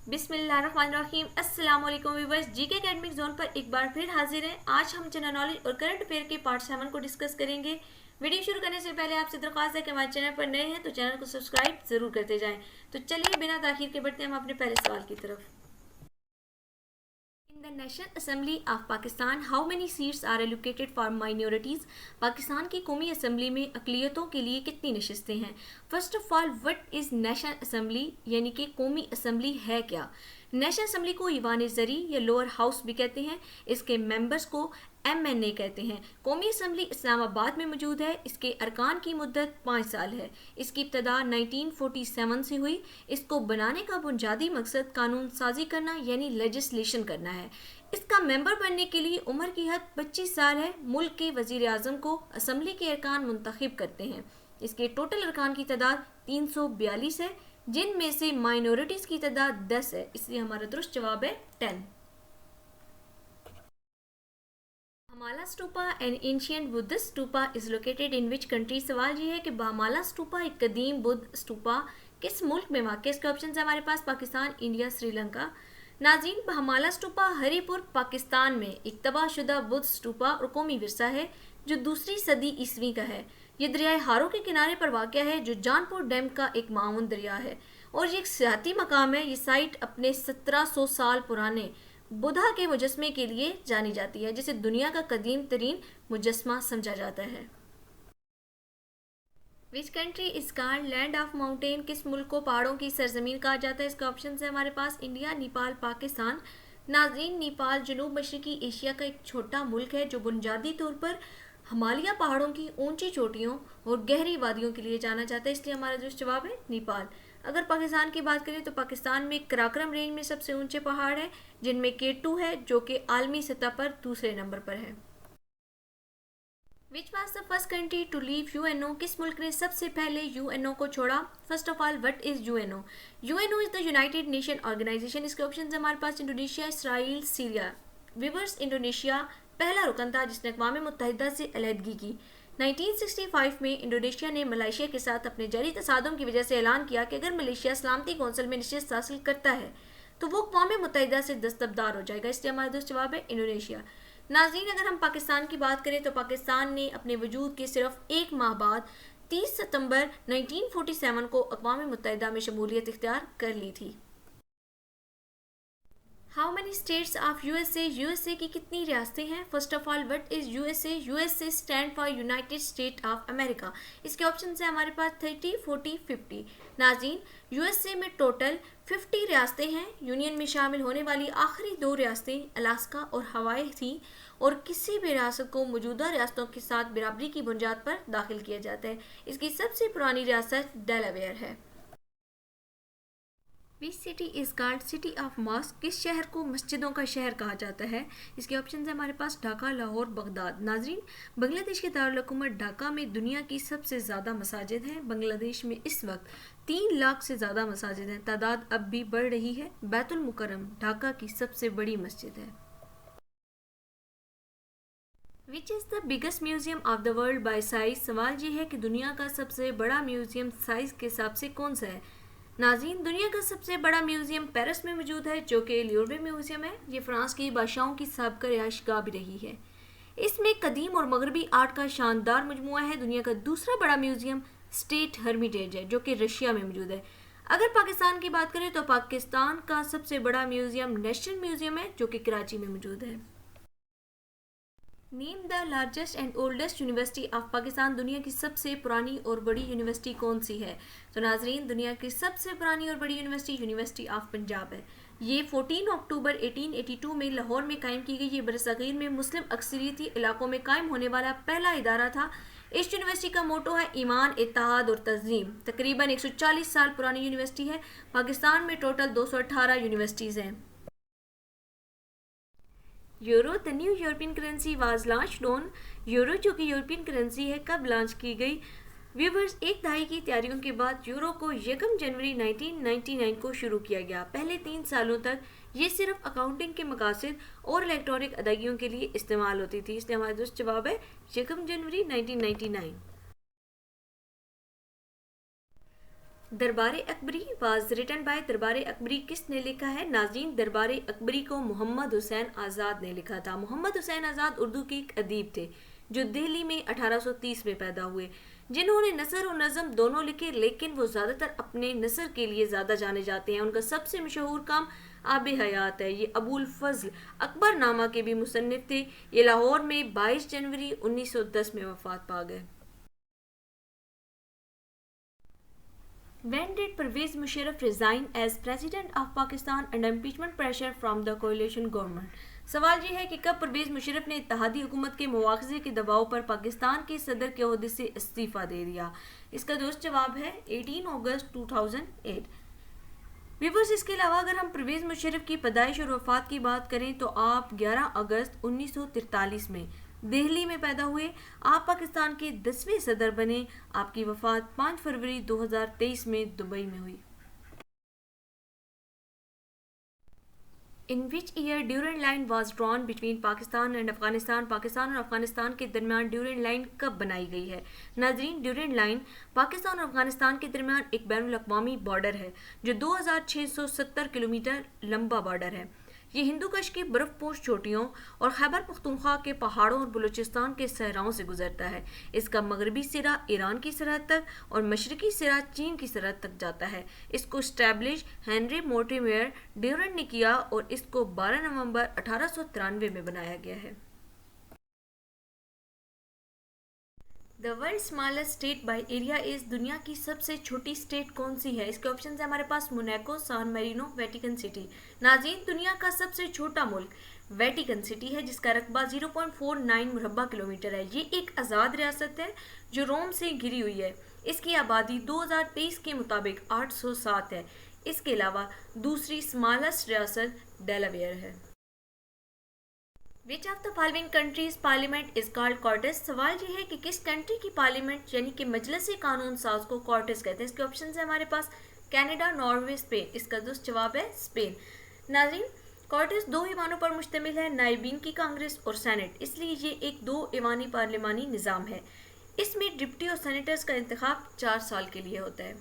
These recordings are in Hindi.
बिस्मिल्लाहिर्रहमानिर्रहीम। अस्सलाम वालेकुम व्यूअर्स, जीके एकेडमिक जोन पर एक बार फिर हाजिर हैं। आज हम जनरल नॉलेज और करंट अफेयर के पार्ट 7 को डिस्कस करेंगे। वीडियो शुरू करने से पहले आपसे दरख्वास्त है कि हमारे चैनल पर नए हैं तो चैनल को सब्सक्राइब जरूर करते जाएं। तो चलिए बिना ताखीर के बढ़ते हैं हम अपने पहले सवाल की तरफ। In the National Assembly of Pakistan, how many seats are allocated for minorities? Pakistan की कौमी असम्बली में अक़लियतों के लिए कितनी नशिस्तें हैं? First of all, what is national assembly, यानी कि कौमी असम्बली है क्या? नेशनल असम्बली को ईवान ज़री या लोअर हाउस भी कहते हैं। इसके मेंबर्स को MNA कहते हैं। कौमी असम्बली इस्लामाबाद में मौजूद है। इसके अरकान की मुद्दत 5 साल है। इसकी इब्तदा 1947 से हुई। इसको बनाने का बुनियादी मकसद कानून साजी करना यानी लेजिस्लेशन करना है। इसका मेंबर बनने के लिए उम्र की हद 25 साल है। मुल्क के वज़ीर आज़म को असम्बली के अरकान मुंतखब करते हैं। इसके टोटल अरकान की तादाद 342 है, जिनमें से माइनॉरिटीज़ की तादाद 10 है, इसलिए हमारा दुरुस्त जवाब है 10। बहामाला stupa an ancient Buddhist stupa is located in which country? सवाल ये है कि बहामाला स्टूपा एक कदीम बुद्ध स्टूपा किस मुल्क में वाक़ है? इसके ऑप्शन है हमारे पास पाकिस्तान, इंडिया, श्रीलंका। नाज़रीन, बहामाला स्टूपा हरीपुर पाकिस्तान में एक तबाहशुदा बुद्ध स्टूपा और कौमी विरसा है जो 2री सदी ईस्वी का है। ये दरियाए हारो के किनारे पर वाक़ है जो जानपुर डैम का एक माउन दरिया है और ये एक सियाती मकाम है। ये साइट अपने 1700 साल पुराने बुधा के मुजस्मे के लिए जानी जाती है, जिसे दुनिया का कदीम तरीन मुजस्मा समझा जाता है। Which country is called land of mountain? किस मुल्क को पहाड़ों की सरजमीन कहा जाता है? इसका ऑप्शन है हमारे पास इंडिया, नेपाल, पाकिस्तान। नाज़रीन, नेपाल जनूब मशरकी एशिया का एक छोटा मुल्क है जो बुनियादी तौर पर हिमालय पहाड़ों की ऊंची चोटियों और गहरी वादियों के लिए जाना जाता है, इसलिए हमारा जो जवाब है नेपाल। अगर पाकिस्तान की बात करें तो पाकिस्तान में कराकरम रेंज में सबसे ऊंचे पहाड़ हैं, जिनमें K2 है जो कि आलमी सतह पर दूसरे नंबर पर है। Which was the first country to leave UNO? किस मुल्क ने सबसे पहले UNO को छोड़ा? First of all, what is UNO? UNO is the united nation organisation. इसके ऑप्शन है हमारे पास Indonesia, Israel, Syria. Viewers, Indonesia पहला रुकन था जिसने अक़वाम मुत्तहिदा से अलहदगी की। 1965 में इंडोनेशिया ने मलेशिया के साथ अपने जारी तसादुम की वजह से ऐलान किया कि अगर मलेशिया सलामती कौंसिल में नशिस्त हासिल करता है तो वो अक़वाम मुत्तहिदा से दस्तबरदार हो जाएगा, इसलिए हमारा दोस्त जवाब है इंडोनेशिया। नाज़रीन, अगर हम पाकिस्तान की बात करें तो पाकिस्तान ने अपने वजूद के सिर्फ एक माह बाद 30 सितंबर 1947 को अक़वाम मुत्तहिदा में शमूलियत इख्तियार कर ली थी। How many states of USA? USA की कितनी रियासतें हैं? First of all, what is USA? USA stand for United state of America. इसके ऑप्शन है हमारे पास 30, 40, 50। नाज़रीन, USA में टोटल 50 रियासतें हैं। यूनियन में शामिल होने वाली आखिरी 2 रियासतें अलास्का और हवाई थी और किसी भी रियासत को मौजूदा रियासतों के साथ बराबरी की बुनियाद पर दाखिल किया जाता है। इसकी सबसे पुरानी रियासत डेलावेयर है। Which city is called city of mosque? किस शहर को मस्जिदों का शहर कहा जाता है? इसके ऑप्शन है हमारे पास ढाका, लाहौर, बगदाद। नाज़रीन, बांग्लादेश के दारुल हुकूमत ढाका में दुनिया की सबसे ज़्यादा मसाजिद हैं। बांग्लादेश में इस वक्त 3 लाख से ज़्यादा मसाजिद हैं। तादाद अब भी बढ़ रही है। बैतुल मुकर्रम ढाका की सबसे बड़ी मस्जिद है। Which is the biggest museum of the world by size? सवाल ये है कि दुनिया का सबसे बड़ा म्यूजियम साइज के हिसाब से कौन सा है? नाज़रीन, दुनिया का सबसे बड़ा म्यूजियम पेरिस में मौजूद है जो कि लोuvre म्यूजियम है। ये फ्रांस की बादशाहों की साबिक़ रिहाइशगाह भी रही है। इसमें कदीम और मगरबी आर्ट का शानदार मजमूआ है। दुनिया का दूसरा बड़ा म्यूजियम स्टेट हर्मिटेज है जो कि रशिया में मौजूद है। अगर पाकिस्तान की बात करें तो पाकिस्तान का सबसे बड़ा म्यूजियम नेशनल म्यूजियम है जो कि कराची में मौजूद है। Name the largest and oldest university of Pakistan. दुनिया की सबसे पुरानी और बड़ी यूनिवर्सिटी कौन सी है? तो नाज़रीन, दुनिया की सबसे पुरानी और बड़ी यूनिवर्सिटी यूनिवर्सिटी ऑफ पंजाब है। ये 14 अक्टूबर 1882 में लाहौर में कायम की गई। ये बरसग़ीर में मुस्लिम अक्सरियती इलाकों में कायम होने वाला पहला इदारा था। इस यूनिवर्सिटी का मोटो है ईमान, इत्तेहाद और तज़ीम। तकरीबन 140 साल पुरानी यूनिवर्सिटी है। पाकिस्तान में टोटल 218 यूनिवर्सिटीज़ हैं। Euro the new European currency was launched on? Euro जो कि यूरोपियन करेंसी है कब लॉन्च की गई? व्यूवर्स, एक दहाई की तैयारियों के बाद यूरो को 1 जनवरी 1999 को शुरू किया गया। पहले 3 सालों तक ये सिर्फ अकाउंटिंग के मकासद और इलेक्ट्रॉनिक अदायगियों के लिए इस्तेमाल होती थी, इसलिए हमारा दोस्त जवाब है 1 जनवरी 1999। दरबार अकबरी वाज रिटन बाय दरबार अकबरी किसने लिखा है? नाज़रीन, दरबार अकबरी को मोहम्मद हुसैन आज़ाद ने लिखा था। मोहम्मद हुसैन आज़ाद उर्दू के एक अदीब थे जो दिल्ली में 1830 में पैदा हुए, जिन्होंने नसर और नज़म दोनों लिखे, लेकिन वो ज़्यादातर अपने नसर के लिए ज़्यादा जाने जाते हैं। उनका सबसे मशहूर काम आब हयात है। ये अबुल फजल अकबर नामा के भी मुसन्निफ थे। ये लाहौर में 22 जनवरी 1910 में वफात पा गए। When did Pervez Musharraf resign as President of Pakistan under impeachment pressure from the coalition government? सवाल ये है कि कब परवेज मुशर्रफ ने इत्तेहादी हुकूमत के मुआवजे के दबाव पर पाकिस्तान के सदर के ओहदे से इस्तीफ़ा दे दिया। इसका दुरुस्त जवाब है 18 अगस्त 2008। व्यूवर्स, इसके अलावा अगर हम परवेज मुशर्रफ की पैदाइश और वफात की बात करें तो आप 11 अगस्त 1943 में दिल्ली में पैदा हुए। आप पाकिस्तान के 10वें सदर बने। आपकी वफात 5 फरवरी 2023 में दुबई में हुई। In which year Durand line was drawn between Pakistan and Afghanistan? Pakistan और अफगानिस्तान के दरमियान ड्यूरेंट लाइन कब बनाई गई है? नाज़रीन, ड्यूरेंट लाइन पाकिस्तान और अफगानिस्तान के दरमियान एक बैनुल-अक़वामी बॉर्डर है जो 2670 किलोमीटर लंबा बॉर्डर है। ये हिंदूकुश की बर्फपोश चोटियों और खैबर पख्तूनख्वा के पहाड़ों और बलूचिस्तान के सहराओं से गुजरता है। इसका मगरबी सिरा ईरान की सरहद तक और मशरकी सिरा चीन की सरहद तक जाता है। इसको स्टैब्लिश हेनरी मोर्टिमेयर ड्यूरेंट ने किया और इसको 12 नवंबर 1893 में बनाया गया है। The world smallest state by area is दुनिया की सबसे छोटी स्टेट कौन सी है? इसके ऑप्शन है हमारे पास मोनाको, सान मेरिनो, वेटिकन सिटी। नाज़रीन, दुनिया का सबसे छोटा मुल्क वेटिकन सिटी है जिसका रकबा 0.49 मुरबा किलोमीटर है। ये एक आज़ाद रियासत है जो रोम से घिरी हुई है। इसकी आबादी 2023 के मुताबिक 807 है। इसके अलावा दूसरी स्मॉलेस्ट रियासत डेलावेयर है। Which of the following countries parliament is called Cortes? सवाल ये है कि किस कंट्री की पार्लियामेंट यानी कि मजलिस कानून साज को कॉर्टेस कहते हैं। इसके ऑप्शन है हमारे पास कनाडा, नॉर्वे, स्पेन। इसका दुरुस्त जवाब है स्पेन। नाज़रीन, कॉर्टेस 2 ईवानों पर मुश्तमिल है, नायबीन की कांग्रेस और सेनेट, इसलिए ये एक 2 ईवानी पार्लिमानी निज़ाम है। इसमें डिप्टी और सेनेटर्स का इंतखाब 4 साल के लिए होता है।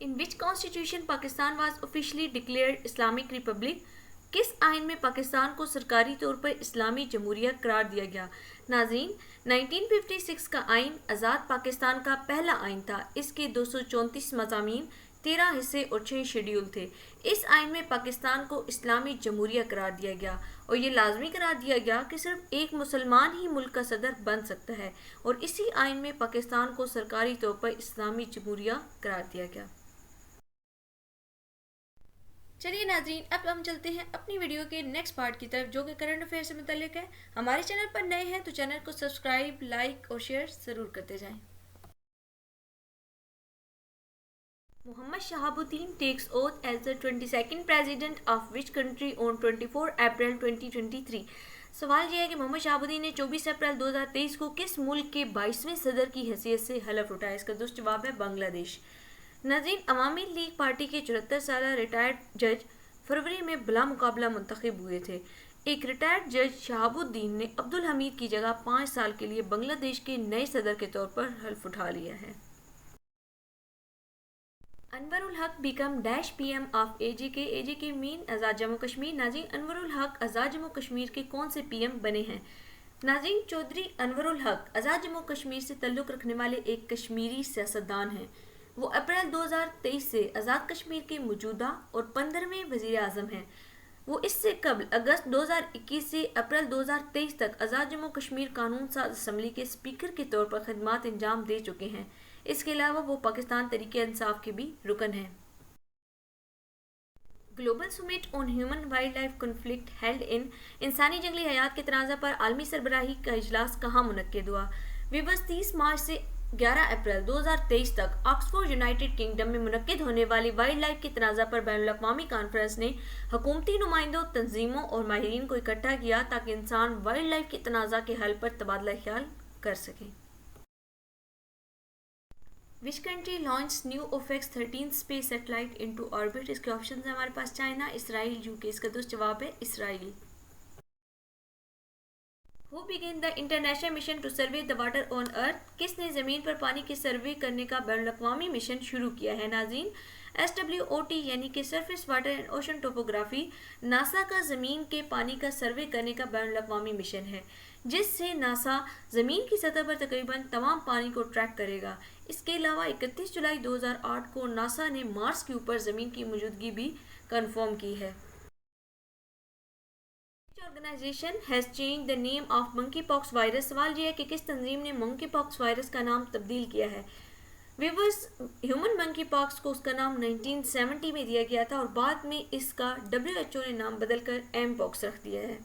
In which constitution Pakistan was officially declared Islamic republic? किस आइन में पाकिस्तान को सरकारी तौर पर इस्लामी जमहूरिया करार दिया गया? नाज़रीन, 1956 का आइन आज़ाद पाकिस्तान का पहला आइन था। इसके 234 मज़ामीन, 13 हिस्से और 6 शेड्यूल थे। इस आइन में पाकिस्तान को इस्लामी जमहूरिया करार दिया गया और ये लाजमी करार दिया गया कि सिर्फ एक मुसलमान ही मुल्क का सदर बन सकता है और इसी आइन में पाकिस्तान को सरकारी तौर पर इस्लामी जमहूरिया करार दिया गया। चलिए नाज़रीन, अब हम चलते हैं अपनी वीडियो के नेक्स्ट पार्ट की तरफ जो कि करंट अफेयर से मुतल्लिक है। हमारे चैनल पर नए हैं तो चैनल को सब्सक्राइब, लाइक और शेयर ज़रूर करते जाएं। Mohammed Shahabuddin takes oath as the 22nd president of which country on 24 April 2023? सवाल यह है कि मोहम्मद शहाबुद्दीन ने 24 अप्रैल 2023 को किस मुल्क के 22वें सदर की हैसियत से हलफ उठाया? इसका दुरुस्त जवाब है बांग्लादेश। नाज़रीन, अवामी लीग पार्टी के 74 साल रिटायर्ड जज फरवरी में बिला मुकाबला मुंतखब हुए थे। एक रिटायर्ड जज शहाबुद्दीन ने अब्दुल हमीद की जगह 5 साल के लिए बांग्लादेश के नए सदर के तौर पर हल्फ उठा लिया है। Anwarul Haq become dash PM of AJK. AJK mean Azad Jammu Kashmir. नाज़रीन, अनवरुल हक आज़ाद जम्मू कश्मीर के कौन से पीएम बने हैं? नाज़रीन, चौधरी अनवरुल हक आज़ाद जम्मू कश्मीर से तल्लुक़ रखने वाले एक कश्मीरी सियासतदान हैं। वो अप्रैल 2023 से आज़ाद कश्मीर के मौजूदा और 15वें वज़ीर आज़म हैं। वो इससे कबल अगस्त 2021 से अप्रैल 2023 तक आज़ाद जम्मू कश्मीर कानून साज असम्बली के स्पीकर के तौर पर खिदमात अंजाम दे चुके हैं। इसके अलावा वो पाकिस्तान तहरीक इंसाफ के भी रुकन हैं। Global summit on human wild life conflict held in इंसानी जंगली हयात के तनाज़ा पर आलमी सरबराही का इजलास कहाँ मुनक्किद हुआ? विवस 30 मार्च से 11 अप्रैल 2023 तक ऑक्सफोर्ड यूनाइटेड किंगडम में मुनक्किद होने वाली वाइल्ड लाइफ के तनाज़ा पर बैनुल-अक़वामी कॉन्फ्रेंस ने हुकूमती नुमाइंदों, तंजीमों और माहिरीन को इकट्ठा किया ताकि इंसान वाइल्ड लाइफ के तनाज़ा के हल पर तबादला ख्याल कर सकें। Which country launch new Ofeq 13 space satellite into orbit? इसके ऑप्शन है हमारे पास चाइना, इसराइल, यूके। इसका दुरुस्त जवाब है Israel. Who began the international mission to survey the water on earth? किसने ज़मीन पर पानी के सर्वे करने का बैनुल-अक़वामी मिशन शुरू किया है नाज़रीन? SWOT यानी कि surface water and ocean topography NASA का ज़मीन के पानी का सर्वे करने का बैनुल-अक़वामी मिशन है, जिससे नासा ज़मीन की सतह पर तकरीबन तमाम पानी को ट्रैक करेगा। इसके अलावा 31 जुलाई 2008 को नासा ने मार्स के ऊपर ज़मीन की मौजूदगी भी कन्फर्म की है। Organisation has change the name of monkey pox virus? सवाल यह है कि किस तंजीम ने मंकी पॉक्स वायरस का नाम तब्दील किया है। विवर्स, ह्यूमन मंकी पॉक्स को उसका नाम 1970 में दिया गया था और बाद में इसका WHO ने नाम बदलकर एम पॉक्स रख दिया है।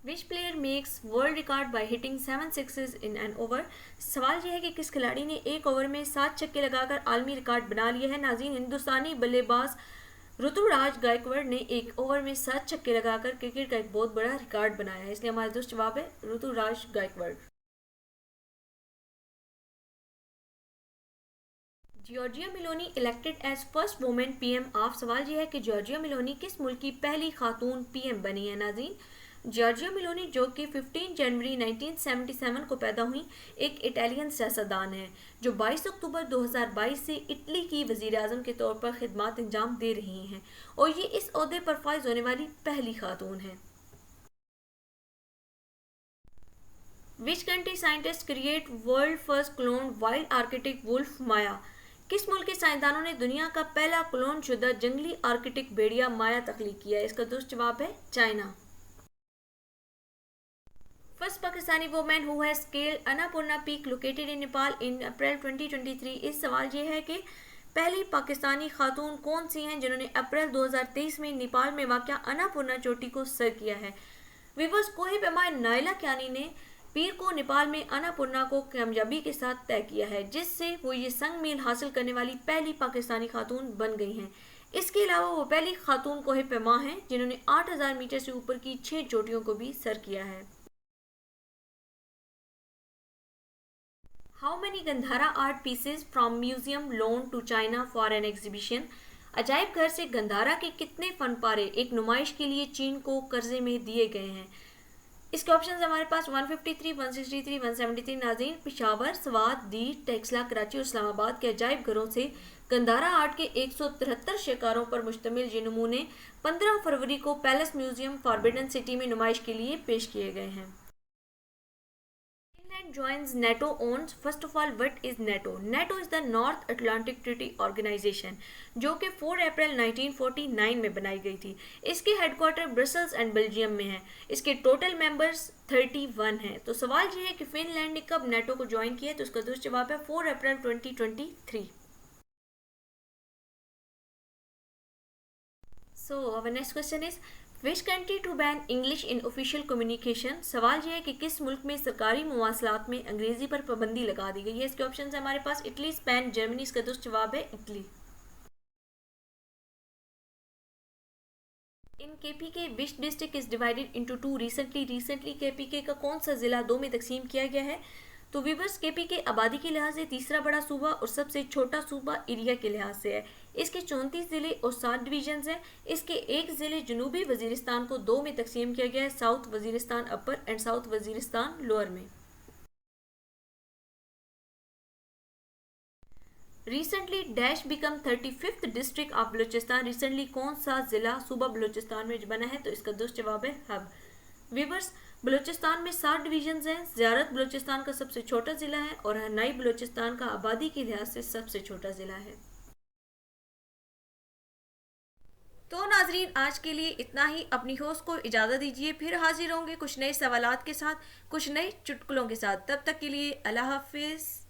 Which player makes world record by hitting 7 sixes in an over? सवाल यह है कि किस खिलाड़ी ने एक ओवर में 7 छक्के लगाकर आलमी रिकॉर्ड बना लिया है। नाज़रीन, हिंदुस्तानी बल्लेबाज ऋतुराज गायकवाड़ ने एक ओवर में 7 छक्के लगाकर क्रिकेट का एक बहुत बड़ा रिकॉर्ड बनाया है, इसलिए हमारा दुरुस्त जवाब है Ruturaj Gaikwad. Giorgia Meloni elected as first women PM of? सवाल यह है कि जॉर्जिया मेलोनी किस मुल्क की पहली खातून PM बनी है नाज़रीन? जॉर्जिया मेलोनी, जो कि 15 जनवरी 1977 को पैदा हुई, एक इटालियन सियासतदान है जो 22 अक्टूबर 2022 से इटली की वज़ीर आज़म के तौर पर खिदमत अंजाम दे रही हैं और ये इस ओहदे पर फाइज होने वाली पहली खातून है। Which country scientist create world first clone wild Arctic wolf Maya? किस मुल्क के साइंसदानों ने दुनिया का पहला क्लोन शुदा जंगली आर्कटिक भेड़िया माया तख्लीक किया है? इसका दुरुस्त जवाब है China. First Pakistani women who has scaled Annapurna peak located in Nepal in April 2023। इस सवाल ये है कि पहली पाकिस्तानी खातून कौन सी हैं जिन्होंने अप्रैल 2023 में नेपाल में वाक़या अन्नपूर्णा चोटी को सर किया है। विवर्स, कोहे पैमाए नाइला क्यानी ने पीर को नेपाल में अन्नपूर्णा को कामयाबी के साथ तय किया है, जिससे वो ये संग मील हासिल करने वाली पहली पाकिस्तानी खातून बन गई हैं। इसके अलावा वो पहली खातून कोहे पैमा हैं जिन्होंने 8000 मीटर से ऊपर की 6 चोटियों को भी सर किया है। How many Gandhara art pieces from museum loan to China for an exhibition? अजायब घर से गंधारा के कितने फन पारे एक नुमाइश के लिए चीन को कर्जे में दिए गए हैं? इसके ऑप्शन हमारे पास 153, 163, 173। नाज़रीन, पेशावर, स्वात, दीर, टेक्सला, कराची और इस्लामाबाद के अजायब घरों से गंधारा आर्ट के 173 शिकारों पर मुश्तमिल ये नमूने 15 फरवरी को पैलेस म्यूजियम फॉरबिडन सिटी में नुमाइश के लिए पेश किए गए हैं। Joins NATO on? First of all, what is NATO? NATO is the North Atlantic Treaty Organization, जो कि 4 अप्रैल 1949 में बनाई गई थी। इसके हेडक्वार्टर ब्रसल्स एंड बेल्जियम में है। इसके टोटल मेंबर्स 31 हैं। तो सवाल ये है कि फिनलैंड ने कब NATO को ज्वाइन किया, तो इसका दुरुस्त जवाब है 4 अप्रैल 2023। So our next question is which country to ban English in official communication? सवाल यह है कि किस मुल्क में सरकारी मवासलात में अंग्रेजी पर पाबंदी लगा दी गई है। इसके ऑप्शन है हमारे पास इटली, स्पेन, जर्मनी। इसका दुरुस्त जवाब है Italy. In KPK which district is divided into 2 recently KPK का कौन सा जिला 2 में तकसीम किया गया है? तो वीवर्स, KPK आबादी के लिहाज से तीसरा बड़ा सूबा और सबसे छोटा सूबा एरिया के लिहाज से है। इसके 34 ज़िले और 7 डिवीजन्स हैं। इसके एक ज़िले जनूबी वजीरिस्तान को 2 में तकसीम किया गया है, south Waziristan upper and south Waziristan lower में। Recently dash become 35th district of Balochistan? Recently कौन सा ज़िला सूबा बलूचिस्तान में बना है? तो इसका दुरुस्त जवाब है हब। वीवर्स, बलूचिस्तान में 7 डिवीजन्स हैं। ज़ियारत बलूचिस्तान का सबसे छोटा ज़िला है और हनाई बलूचिस्तान का आबादी के लिहाज से सबसे छोटा ज़िला है। तो नाजरीन, आज के लिए इतना ही। अपनी होस्ट को इजाज़त दीजिए, फिर हाजिर होंगे कुछ नए सवालात के साथ, कुछ नए चुटकुलों के साथ। तब तक के लिए अल्लाह हाफिज़।